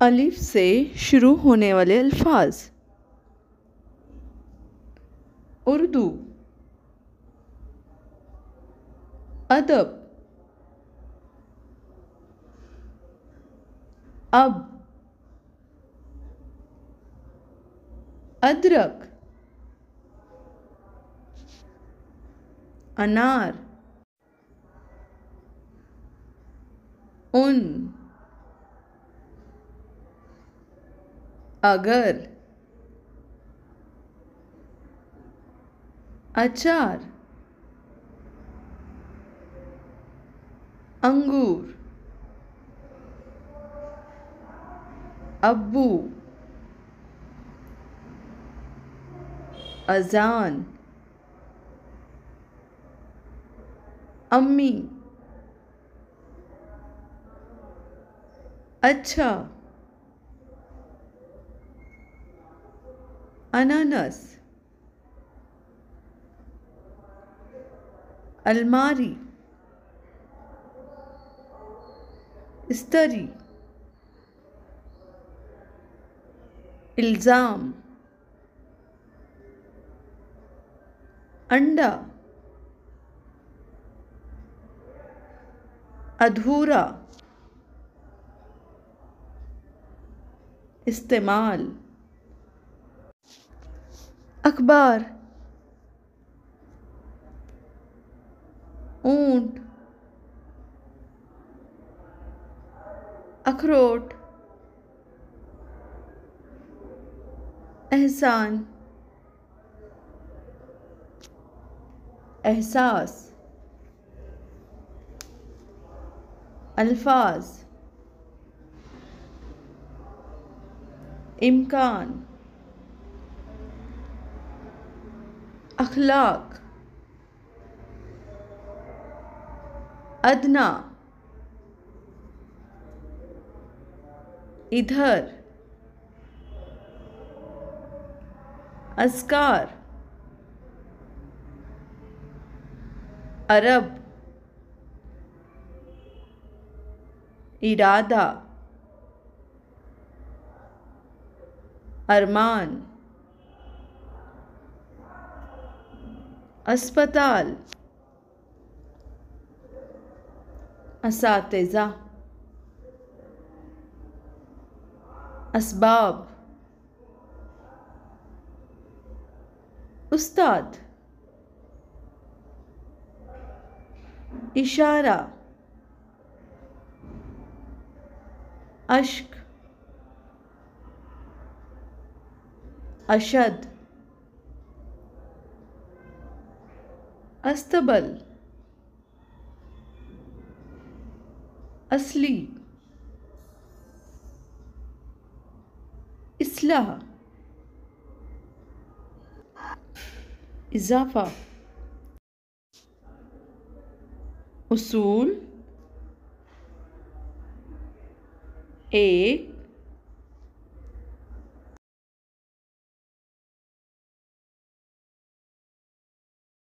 अलिफ से शुरू होने वाले अल्फाज। उर्दू, अदब, अब, अदरक, अनार, उन, अगर, अचार, अंगूर, अब्बू, अजान, अम्मी, अच्छा, अनानस, अलमारी, इस्तरी, इल्ज़ाम, अंडा, अधूरा, इस्तेमाल, अखबार, ऊंट, अखरोट, एहसान, एहसास, अल्फाज, इम्कान, अखलाक, अदना, इधर, अस्कार, अरब, इरादा, अरमान, अस्पताल, असातिज़ा, असबाब, उस्ताद, इशारा, अश्क, अशद, अस्तबल, असली, इस्लाह, इजाफा, उसूल, एक,